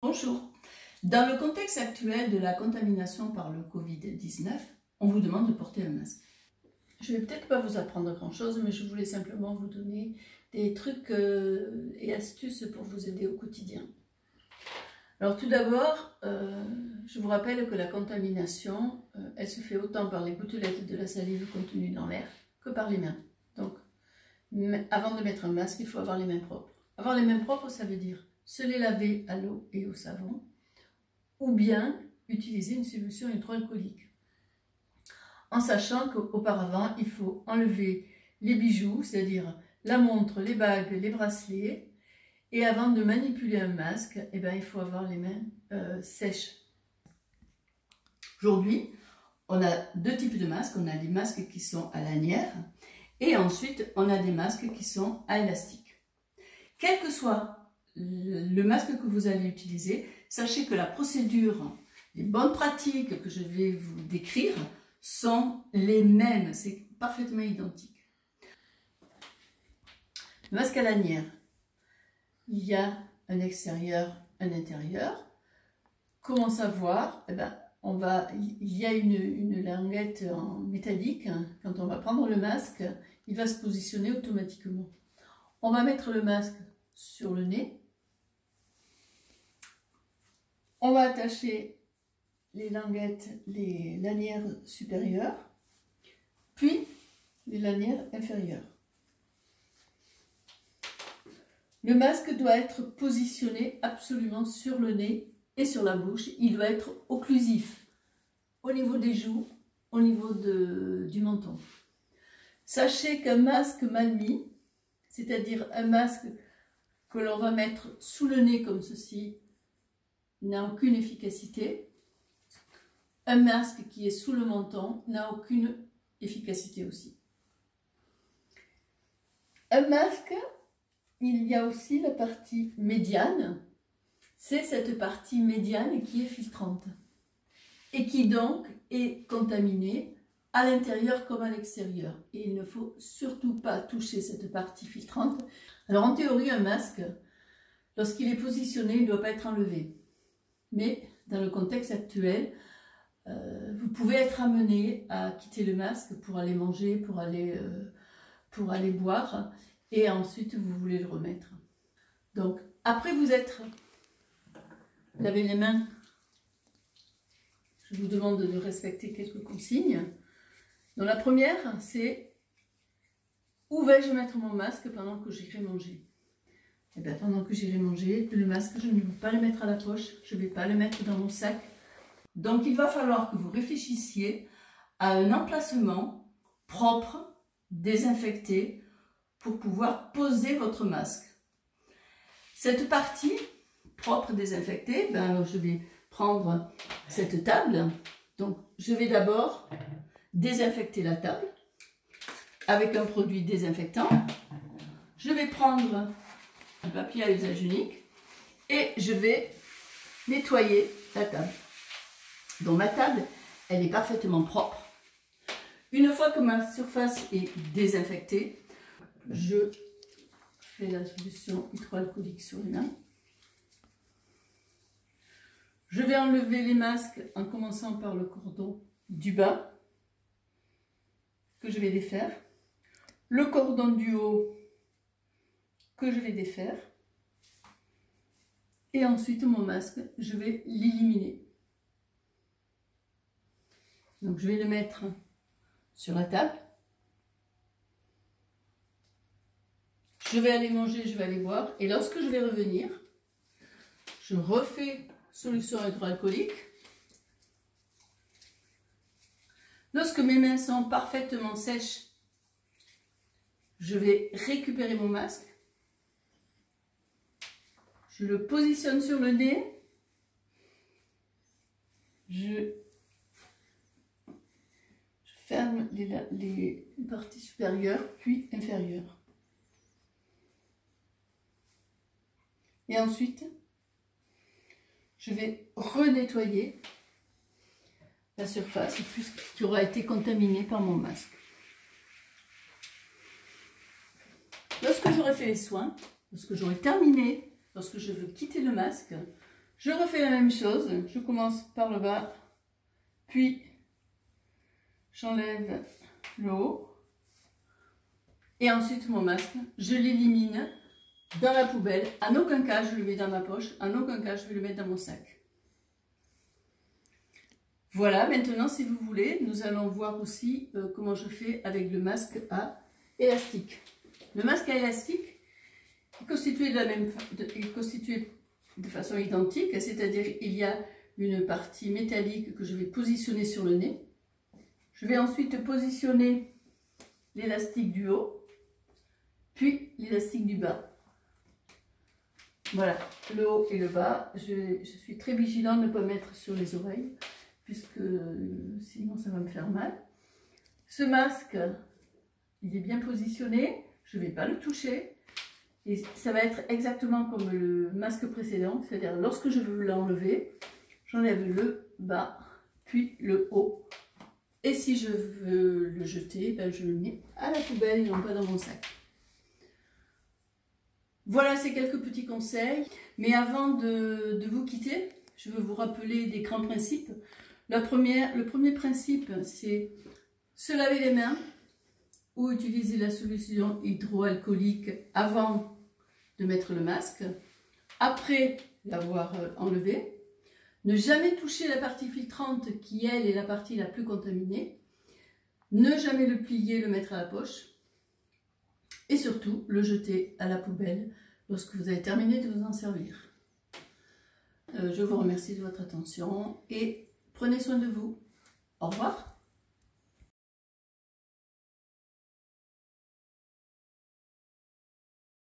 Bonjour. Dans le contexte actuel de la contamination par le Covid-19, on vous demande de porter un masque. Je ne vais peut-être pas vous apprendre grand-chose, mais je voulais simplement vous donner des trucs et astuces pour vous aider au quotidien. Alors tout d'abord, je vous rappelle que la contamination, elle se fait autant par les gouttelettes de la salive contenue dans l'air que par les mains. Donc, avant de mettre un masque, il faut avoir les mains propres. Avoir les mains propres, ça veut dire se les laver à l'eau et au savon, ou bien utiliser une solution hydroalcoolique. En sachant qu'auparavant, il faut enlever les bijoux, c'est-à-dire la montre, les bagues, les bracelets, et avant de manipuler un masque, il faut avoir les mains sèches. Aujourd'hui, on a deux types de masques. On a des masques qui sont à lanière et ensuite on a des masques qui sont à élastique. Quel que soit le masque que vous allez utiliser, sachez que la procédure, les bonnes pratiques que je vais vous décrire sont les mêmes, c'est parfaitement identique. Le masque à lanière, il y a un extérieur, un intérieur. Comment savoir? Il y a une languette en métallique. Quand on va prendre le masque, il va se positionner automatiquement. On va mettre le masque sur le nez. On va attacher les languettes, les lanières supérieures, puis les lanières inférieures. Le masque doit être positionné absolument sur le nez et sur la bouche. Il doit être occlusif au niveau des joues, au niveau du menton. Sachez qu'un masque mal mis, c'est-à-dire un masque que l'on va mettre sous le nez comme ceci, n'a aucune efficacité. Un masque qui est sous le menton n'a aucune efficacité aussi. Un masque, il y a aussi la partie médiane. C'est cette partie médiane qui est filtrante et qui donc est contaminée à l'intérieur comme à l'extérieur. Et il ne faut surtout pas toucher cette partie filtrante. Alors en théorie, un masque, lorsqu'il est positionné, il ne doit pas être enlevé. Mais dans le contexte actuel, vous pouvez être amené à quitter le masque pour aller manger, pour aller boire, et ensuite vous voulez le remettre. Donc après vous être lavé les mains, je vous demande de respecter quelques consignes. Donc la première, c'est où vais-je mettre mon masque pendant que j'irai manger? Pendant que j'irai manger, le masque, je ne vais pas le mettre à la poche, je ne vais pas le mettre dans mon sac. Donc il va falloir que vous réfléchissiez à un emplacement propre, désinfecté, pour pouvoir poser votre masque. Cette partie propre, désinfectée, je vais prendre cette table. Donc je vais d'abord désinfecter la table avec un produit désinfectant. Je vais prendre un papier à usage unique et je vais nettoyer la table. Donc ma table, elle est parfaitement propre. Une fois que ma surface est désinfectée, je fais la solution hydroalcoolique sur les mains. Je vais enlever les masques en commençant par le cordon du bas que je vais défaire, le cordon du haut que je vais défaire et ensuite mon masque, je vais l'éliminer. Donc je vais le mettre sur la table. Je vais aller manger, je vais aller boire. Et lorsque je vais revenir, je refais solution hydroalcoolique. Lorsque mes mains sont parfaitement sèches, je vais récupérer mon masque. Je le positionne sur le nez. Je ferme les parties supérieures puis inférieures. Et ensuite, je vais renettoyer la surface qui aura été contaminée par mon masque. Lorsque j'aurai fait les soins, lorsque j'aurai terminé, lorsque je veux quitter le masque, Je refais la même chose, je commence par le bas, puis j'enlève le haut. Et ensuite mon masque, je l'élimine dans la poubelle. En aucun cas je le mets dans ma poche, en aucun cas je vais le mettre dans mon sac. Voilà, maintenant si vous voulez, nous allons voir aussi comment je fais avec le masque à élastique. Le masque à élastique est constitué de façon identique, c'est-à-dire il y a une partie métallique que je vais positionner sur le nez. Je vais ensuite positionner l'élastique du haut, puis l'élastique du bas. Voilà, le haut et le bas. Je suis très vigilante de ne pas mettre sur les oreilles, puisque sinon ça va me faire mal. Ce masque, il est bien positionné, je ne vais pas le toucher. Et ça va être exactement comme le masque précédent, c'est-à-dire lorsque je veux l'enlever, j'enlève le bas, puis le haut. Et si je veux le jeter, ben je le mets à la poubelle et non pas dans mon sac. Voilà ces quelques petits conseils. Mais avant de vous quitter, je veux vous rappeler des grands principes. Le premier principe, c'est se laver les mains ou utiliser la solution hydroalcoolique avant de mettre le masque, après l'avoir enlevé, ne jamais toucher la partie filtrante qui elle est la partie la plus contaminée, ne jamais le plier, le mettre à la poche et surtout le jeter à la poubelle lorsque vous avez terminé de vous en servir. Je vous remercie de votre attention et prenez soin de vous. Au revoir.